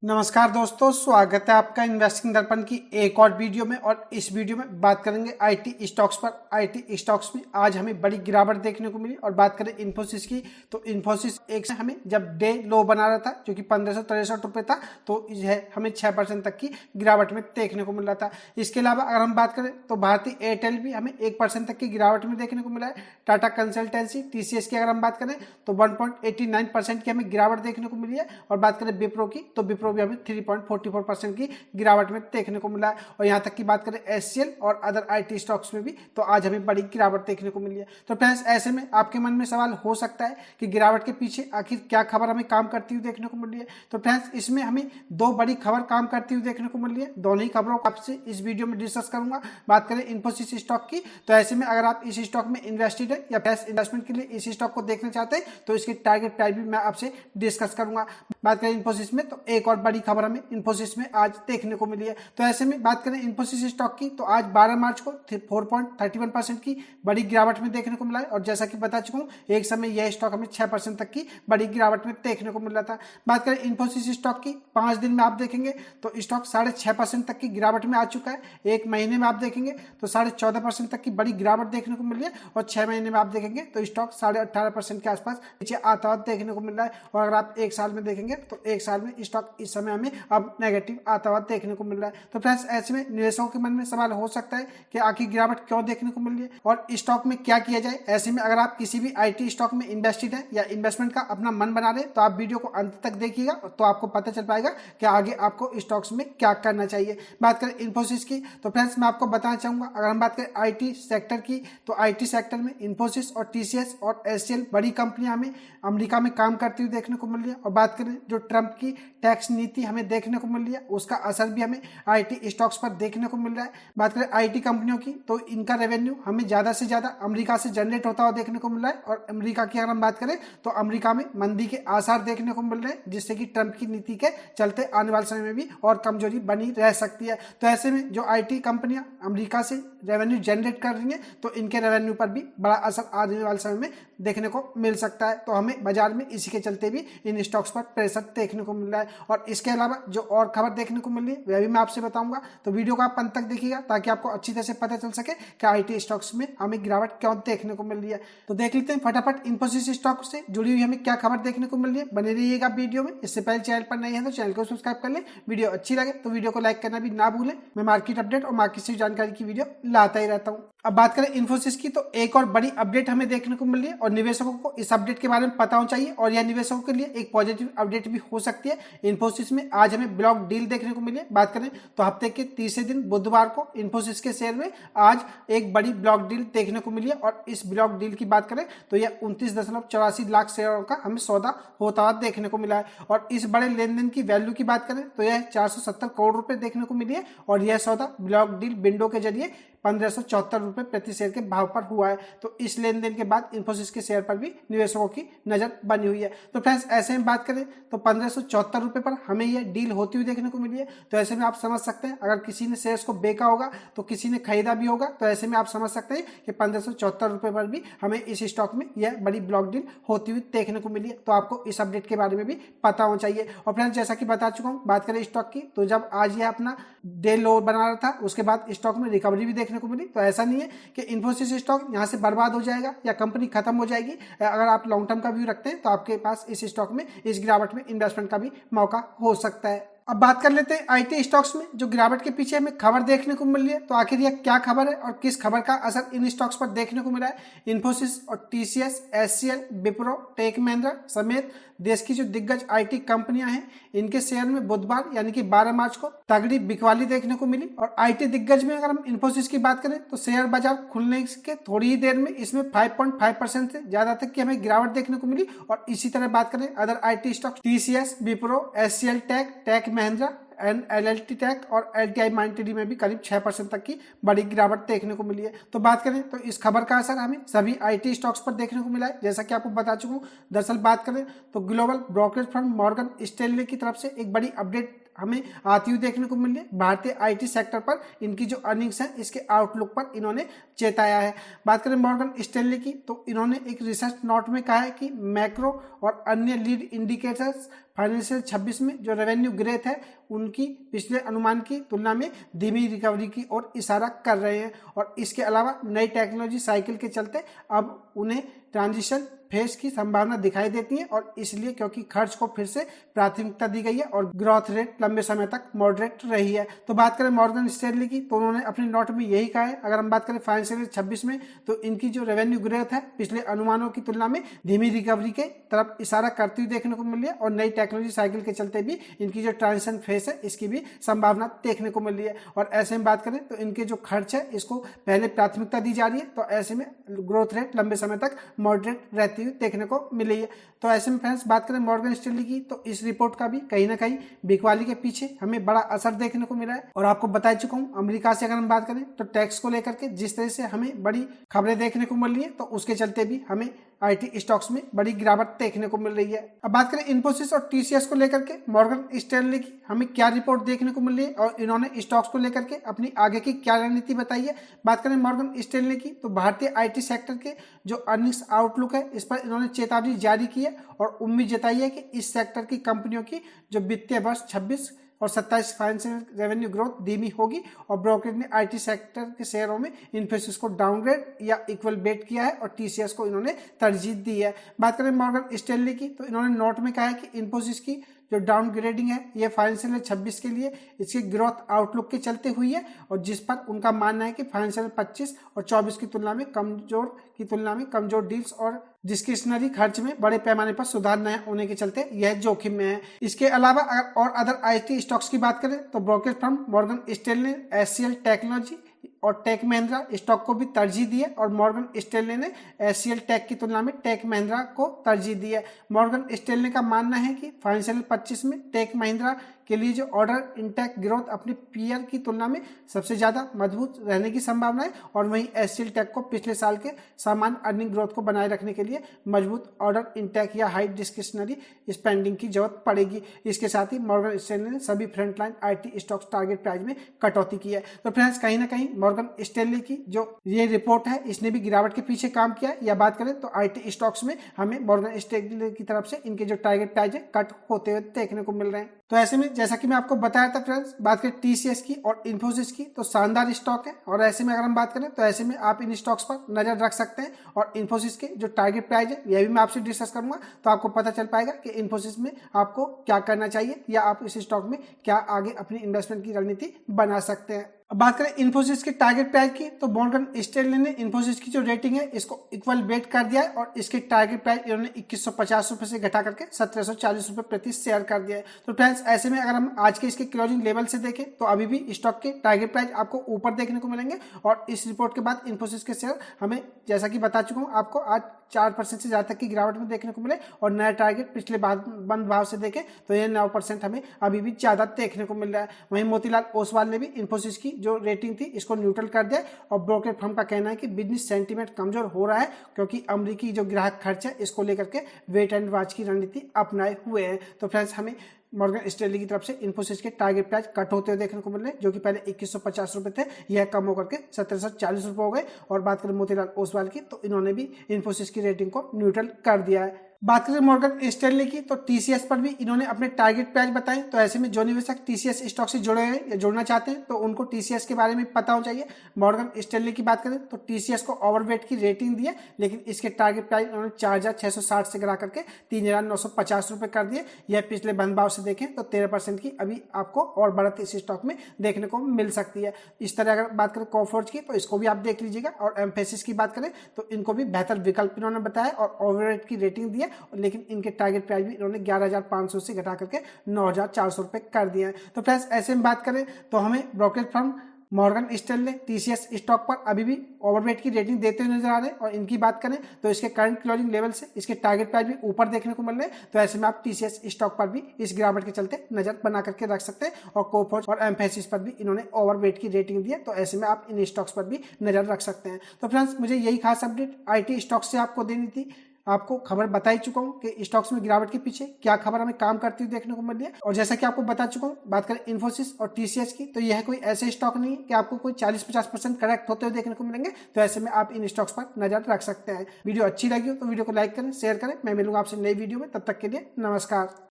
नमस्कार दोस्तों, स्वागत है आपका इन्वेस्टिंग दर्पण की एक और वीडियो में। और इस वीडियो में बात करेंगे आईटी स्टॉक्स पर। आईटी स्टॉक्स में आज हमें बड़ी गिरावट देखने को मिली। और बात करें इन्फोसिस की, तो इन्फोसिस एक से हमें जब डे लो बना रहा था जो कि 1563 रुपये था, तो यह हमें 6% तक की गिरावट में देखने को मिल रहा था। इसके अलावा अगर हम बात करें तो भारतीय एयरटेल भी हमें 1% तक की गिरावट में देखने को मिला है। टाटा कंसल्टेंसी टीसीएस की अगर हम बात करें तो 1.89% की हमें गिरावट देखने को मिली है। और बात करें विप्रो की, तो विप्रो भी हमें 3.44% की गिरावट में देखने को मिला है। और यहां तक की बात करें एचसीएल और अदर आईटी स्टॉक्स में भी, तो आज हमें बड़ी गिरावट देखने को मिली है। तो फ्रेंड्स, ऐसे में आपके मन में सवाल हो सकता है कि गिरावट के पीछे आखिर क्या खबर हमें काम करती हुई देखने को मिल रही है। तो फ्रेंड्स, इसमें हमें दो बड़ी खबर काम करती हुई देखने को मिल रही है। दोनों ही खबरों को आपसे इस वीडियो में डिस्कस करूंगा। बात करें इन्फोसिस स्टॉक की, तो ऐसे में अगर आप इस स्टॉक में इन्वेस्टेड है या फ्रेश इन्वेस्टमेंट के लिए इस स्टॉक को देखना चाहते हैं, तो इसकी टारगेट प्राइस भी मैं आपसे डिस्कस करूंगा। बात करें इन्फोसिस में, तो एक और बड़ी खबर हमें इन्फोसिस में आज देखने को मिली है। तो ऐसे में बात करें इन्फोसिस स्टॉक की, तो आज 12 मार्च को 4.31% की बड़ी गिरावट में देखने को मिला है। और जैसा कि बता चुका हूं, एक समय यह स्टॉक हमें 6% तक की बड़ी गिरावट में देखने को मिल रहा था। बात करें इन्फोसिस स्टॉक की, 5 दिन में आप देखेंगे तो स्टॉक 6.5% तक की गिरावट में आ चुका है। एक महीने में आप देखेंगे तो 14.5% तक की बड़ी गिरावट देखने को मिली है। और 6 महीने में आप देखेंगे तो स्टॉक 18.5% के आसपास नीचे आता हुआ देखने को मिल रहा है। और अगर आप एक साल में देखेंगे तो एक साल में स्टॉक इस समय हमें अब नेगेटिव आता हुआ देखने को मिल रहा है। तो फ्रेंड्स, ऐसे में निवेशकों के मन में सवाल हो सकता है कि आखिर गिरावट क्यों देखने को मिल रही है और स्टॉक में क्या किया जाए। ऐसे में अगर आप किसी भी आईटी स्टॉक में इन्वेस्टेड है या इन्वेस्टमेंट का अपना मन बना रहे, तो आप वीडियो को अंत तक देखिएगा, तो आपको पता चल पाएगा कि आगे आपको स्टॉक्स में क्या करना चाहिए। बात करें इन्फोसिस की, तो फ्रेंड्स मैं आपको बताना चाहूंगा, अगर हम बात करें आईटी सेक्टर की, तो आईटी सेक्टर में इन्फोसिस और टीसीएस और एचसीएल बड़ी कंपनियां हमें अमेरिका में काम करती हुई देखने को मिल रही है। और बात करें जो ट्रंप की टैक्स नीति हमें देखने को मिल रही है, उसका असर भी हमें आईटी स्टॉक्स पर देखने को मिल रहा है। बात करें आईटी कंपनियों की, तो इनका रेवेन्यू हमें ज्यादा से ज्यादा अमेरिका से जनरेट होता हुआ देखने को मिल रहा है। और अमेरिका की अगर हम बात करें तो अमेरिका में मंदी के आसार देखने को मिल रहे हैं, जिससे कि ट्रंप की नीति के चलते आने वाले समय में भी और कमजोरी बनी रह सकती है। तो ऐसे में जो आईटी कंपनियां अमेरिका से रेवेन्यू जनरेट कर रही हैं, तो इनके रेवेन्यू पर भी बड़ा असर आने वाले समय में देखने को मिल सकता है। तो हमें बाजार में इसी के चलते भी इन स्टॉक्स पर प्रेशर देखने को मिल रहा है। और इसके अलावा जो और खबर देखने को मिल रही है वह भी मैं आपसे बताऊंगा, तो वीडियो को आप अंत तक देखिएगा ताकि आपको अच्छी तरह से पता चल सके कि आईटी स्टॉक्स में हमें गिरावट क्यों देखने को मिल रही है। तो देख लेते हैं फटाफट इन्फोसिस स्टॉक से जुड़ी हुई हमें क्या खबर देखने को मिल रही है। बने रहिएगा वीडियो में। इससे पहले चैनल पर नहीं है तो चैनल को सब्सक्राइब कर ले। वीडियो अच्छी लगे तो वीडियो को लाइक करना भी ना भूलें। मैं मार्केट अपडेट और मार्केट से जानकारी की वीडियो लाता ही रहता हूँ। अब बात करें इन्फोसिस की, तो एक और बड़ी अपडेट हमें देखने को मिल रही है और निवेशकों को इस अपडेट के बारे में पता होना चाहिए। और यह निवेशकों के लिए एक पॉजिटिव अपडेट भी हो सकती है। इन्फोसिस में आज हमें ब्लॉक डील देखने को मिली है। बात करें तो हफ्ते के तीसरे दिन बुधवार को इन्फोसिस के शेयर में आज एक बड़ी ब्लॉक डील देखने को मिली है। और इस ब्लॉक डील की बात करें तो यह 29.84 लाख शेयरों का हमें सौदा होता हुआ देखने को मिला है। और इस बड़े लेन देन की वैल्यू की बात करें तो यह 470 करोड़ रुपए देखने को मिली है। और यह सौदा ब्लॉक डील विंडो के जरिए 1574 रुपए प्रति शेयर के भाव पर हुआ है। तो इस लेन देन के बाद इन्फोसिस के शेयर पर भी निवेशकों की नजर बनी हुई है। तो फ्रेंड्स, ऐसे में बात करें तो 1574 रुपए पर हमें यह डील होती हुई देखने को मिली है। तो ऐसे में आप समझ सकते हैं, अगर किसी ने शेयर्स को बेचा होगा तो किसी ने खरीदा भी होगा। तो ऐसे में आप समझ सकते हैं कि 1574 रुपए पर भी हमें इस स्टॉक में यह बड़ी ब्लॉक डील होती हुई देखने को मिली है। तो आपको इस अपडेट के बारे में भी पता होना चाहिए। और फ्रेंड्स, जैसा कि बता चुका हूँ, बात करें स्टॉक की, तो जब आज यह अपना डे लो बना रहा था, उसके बाद स्टॉक में रिकवरी भी देखने को मिली। तो ऐसा नहीं है कि इन्फोसिस स्टॉक यहां से बर्बाद हो जाएगा या कंपनी खत्म हो जाएगी। अगर आप लॉन्ग टर्म का व्यू रखते हैं तो आपके पास इस स्टॉक में इस गिरावट में इन्वेस्टमेंट का भी मौका हो सकता है। अब बात कर लेते हैं आईटी स्टॉक्स में जो गिरावट के पीछे हमें खबर देखने को मिल रही है। तो आखिर यह क्या खबर है और किस खबर का असर इन स्टॉक्स पर देखने को मिला है। इन्फोसिस और TCS, HCL, Wipro, tech Mahindra समेत देश की जो दिग्गज आईटी कंपनियां हैं, इनके शेयर में बुधवार यानी कि 12 मार्च को तगड़ी बिकवाली देखने को मिली। और आईटी दिग्गज में अगर हम इन्फोसिस की बात करें तो शेयर बाजार खुलने के थोड़ी ही देर में इसमें 5.5% से ज्यादा तक की हमें गिरावट देखने को मिली। और इसी तरह बात करें other IT stock TCS, Wipro, HCL tech Mahindra and LLT tech और एलटीआई माइंड में भी करीब 6% तक की बड़ी गिरावट देखने को मिली है। तो बात करें तो इस खबर का असर हमें सभी आईटी स्टॉक्स पर देखने को मिला है, जैसा कि आपको बता चुका हूं। दरअसल बात करें तो global brokerage firm Morgan Stanley की तरफ से एक बड़ी अपडेट हमें आती हुई देखने को मिल रही है। भारतीय आईटी सेक्टर पर इनकी जो अर्निंग्स है, इसके आउटलुक पर इन्होंने चेताया है। बात करें मॉर्गन स्टैनली की, तो इन्होंने एक रिसर्च नोट में कहा है कि मैक्रो और अन्य लीड इंडिकेटर्स फाइनेंशियल 26 में जो रेवेन्यू ग्रोथ है उनकी पिछले अनुमान की तुलना में धीमी रिकवरी की ओर इशारा कर रहे हैं। और इसके अलावा नई टेक्नोलॉजी साइकिल के चलते अब उन्हें ट्रांजिशन फेज की संभावना दिखाई देती है, और इसलिए क्योंकि खर्च को फिर से प्राथमिकता दी गई है और ग्रोथ रेट लंबे समय तक मॉडरेट रही है। तो बात करें मॉर्गन स्टैनली की, तो उन्होंने अपने नोट में यही कहा है। अगर हम बात करें फाइनेंशियल 26 में, तो इनकी जो रेवेन्यू ग्रोथ है पिछले अनुमानों की तुलना में धीमी रिकवरी के तरफ इशारा करती हुई देखने को मिल रही है, और नई टेक्नोलॉजी साइकिल के चलते भी इनकी जो ट्रांजिशन फेज है इसकी भी संभावना देखने को मिल रही है। और ऐसे में बात करें तो इनके जो खर्च है इसको पहले प्राथमिकता दी जा रही है, तो ऐसे में ग्रोथ रेट लंबे समय तक मॉडरेट रहती हुई देखने को मिली है। तो ऐसे में फ्रेंड्स बात करें मॉर्गन स्टैनली की, तो इस रिपोर्ट का भी कहीं ना कहीं बिकवाली के पीछे हमें बड़ा असर देखने को मिला है। और आपको बता चुका हूं, अमेरिका से अगर हम बात करें तो टैक्स को लेकर के जिस तरह से हमें बड़ी खबरें देखने को मिल रही है, तो उसके चलते भी हमें आईटी स्टॉक्स में बड़ी गिरावट देखने को मिल रही है। अब बात करें इन्फोसिस और टीसीएस को लेकर के मॉर्गन स्टैनली की हमें क्या रिपोर्ट देखने को मिल रही है और इन्होंने स्टॉक्स को लेकर के अपनी आगे की क्या रणनीति बताई है। बात करें मॉर्गन स्टैनली की, तो भारतीय आईटी सेक्टर के जो अर्निंग्स आउटलुक है इस पर इन्होंने चेतावनी जारी की है और उम्मीद जताई है कि इस सेक्टर की कंपनियों की जो वित्तीय वर्ष 26 और 27 फाइनेंशियल रेवेन्यू ग्रोथ धीमी होगी। और ब्रोकरेज ने आईटी सेक्टर के शेयरों में इन्फोसिस को डाउनग्रेड या इक्वल बेट किया है और टीसीएस को इन्होंने तरजीह दी है। बात करें मॉर्गन स्टैनली की, तो इन्होंने नोट में कहा है कि इन्फोसिस की जो डाउनग्रेडिंग है ये फाइनेंशियल 26 के लिए इसके ग्रोथ आउटलुक के चलते हुई है, और जिस पर उनका मानना है कि फाइनेंशियल 25 और 24 की तुलना में कमजोर डील्स और डिस्क्रिशनरी खर्च में बड़े पैमाने पर सुधार न होने के चलते यह जोखिम में है। इसके अलावा अगर और अदर आईटी स्टॉक्स की बात करें तो ब्रोकरेज फर्म मॉर्गन स्टैनली ने एचसीएल टेक्नोलॉजी और टेक महिंद्रा स्टॉक को भी तरजीह दी है, और मॉर्गन स्टैनली ने एचसीएल टेक की तुलना में टेक महिंद्रा को तरजीह दी है। मॉर्गन स्टैनली का मानना है कि फाइनेंशियल 25 में टेक महिंद्रा के लिए जो ऑर्डर इंटेक ग्रोथ अपने पीयर की तुलना में सबसे ज्यादा मजबूत रहने की संभावना है, और वहीं एचसीएल टेक को पिछले साल के सामान्य अर्निंग ग्रोथ को बनाए रखने के लिए मजबूत ऑर्डर इंटेक या हाई डिस्क्रिशनरी स्पेंडिंग की जरूरत पड़ेगी। इसके साथ ही मॉर्गन स्टैनली ने सभी frontline IT stocks target price में कटौती की है। तो फ्रेंड्स कहीं ना कहीं मॉर्गन स्टैनली की जो ये रिपोर्ट है इसने भी गिरावट के पीछे काम किया है। या बात करें तो आईटी स्टॉक्स में हमें मॉर्गन स्टैनली की तरफ से इनके जो टारगेट प्राइस है कट होते हुए देखने को मिल रहे हैं। तो ऐसे में जैसा कि मैं आपको बताया था फ्रेंड्स, बात करें टीसीएस की और इन्फोसिस की, तो शानदार स्टॉक है, और ऐसे में अगर हम बात करें तो ऐसे में आप इन स्टॉक्स पर नजर रख सकते हैं। और इन्फोसिस के जो टारगेट प्राइस है यह भी मैं आपसे डिस्कस करूंगा, तो आपको पता चल पाएगा कि इन्फोसिस में आपको क्या करना चाहिए या आप इस स्टॉक में क्या आगे अपनी इन्वेस्टमेंट की रणनीति बना सकते हैं। अब बात करें इन्फोसिस के टारगेट प्राइस की, तो मॉर्गन स्टैनली ने इन्फोसिस की जो रेटिंग है इसको इक्वल बेट कर दिया है, और इसके टारगेट प्राइस इन्होंने 2150 रुपए से घटा करके 1740 रुपए प्रति शेयर कर दिया है। तो फ्रेंड्स ऐसे में अगर हम आज के इसके क्लोजिंग लेवल से देखें तो अभी भी स्टॉक के टारगेट प्राइस आपको ऊपर देखने को मिलेंगे, और इस रिपोर्ट के बाद इन्फोसिस के शेयर हमें जैसा कि बता चुका हूँ आपको आज 4% से ज्यादा तक की गिरावट में देखने को मिले, और नया टारगेट पिछले बंद भाव से देखें तो यह 9% हमें अभी भी ज्यादा देखने को मिल रहा है। वहीं मोतीलाल ओसवाल ने भी इन्फोसिस की जो रेटिंग थी इसको न्यूट्रल कर दिया, और ब्रोकरेज फर्म का कहना है कि बिजनेस सेंटीमेंट कमजोर हो रहा है क्योंकि अमेरिकी जो ग्राहक खर्च है इसको लेकर के वेट एंड वॉच की रणनीति अपनाए हुए हैं। तो फ्रेंड्स हमें मॉर्गन स्टैनली की तरफ से इन्फोसिस के टारगेट प्राइस कट होते हुए देखने को मिल रहे हैं, जो कि पहले 2150 रुपए थे, यह कम होकर के 1740 रुपए हो गए। और बात करें मोतीलाल ओसवाल की, तो इन्होंने भी इन्फोसिस की रेटिंग को न्यूट्रल कर दिया है। बात करें मॉर्गन स्टैनली की, तो टीसीएस पर भी इन्होंने अपने टारगेट प्राइस बताए। तो ऐसे में जो निवेशक टीसीएस स्टॉक से जुड़े हैं या जुड़ना चाहते हैं तो उनको टीसीएस के बारे में पता होना चाहिए। मॉर्गन स्टैनली की बात करें तो टीसीएस को ओवरवेट की रेटिंग दी है, लेकिन इसके टारगेट प्राइस उन्होंने 4660 से गिरा करके 3950 रुपए कर दिए। यह पिछले बंद भाव से देखें तो 13% की अभी आपको और बढ़त इस स्टॉक में देखने को मिल सकती है। इस तरह अगर बात करें कोफोर्ज की, तो इसको भी आप देख लीजिएगा। और एम्फेसिस की बात करें तो इनको भी बेहतर विकल्प इन्होंने बताया और ओवरवेट की रेटिंग दी है, लेकिन इनके टारगेट प्राइस भी इन्होंने 11500 से घटा करके 9400 रुपए कर दिए हैं। तो फ्रेंड्स ऐसे में बात करें तो हमें brokerage firm Morgan Stanley TCS stock पर अभी भी ओवरवेट की रेटिंग देते हुए नजर आ रहे हैं, और इनकी बात करें तो इसके करंट क्लोजिंग लेवल से इसके टारगेट प्राइस भी ऊपर देखने को मिल रहे हैं। तो ऐसे में आप टीसीएस स्टॉक पर भी इस गिरावट के चलते नजर बना करके रख सकते हैं, और कोफोर्ज और एम्फेसिस पर भी इन्होंने ओवरवेट की रेटिंग दी है। तो ऐसे में आप इन स्टॉक्स पर भी नजर रख सकते हैं। तो फ्रेंड्स मुझे यही खास अपडेट आईटी स्टॉक्स से आपको देनी थी। आपको खबर बता ही चुका हूं कि स्टॉक्स में गिरावट के पीछे क्या खबर हमें काम करती हुई देखने को मिल रही है। और जैसा कि आपको बता चुका हूं, बात करें इन्फोसिस और टीसीएस की, तो यह कोई ऐसे स्टॉक नहीं है कि आपको कोई 40-50% करेक्ट होते हुए देखने को मिलेंगे। तो ऐसे में आप इन स्टॉक्स पर नजर रख सकते हैं। वीडियो अच्छी लगी हो तो वीडियो को लाइक करें, शेयर करें। मैं मिलूंगा आपसे नई वीडियो में, तब तक के लिए नमस्कार।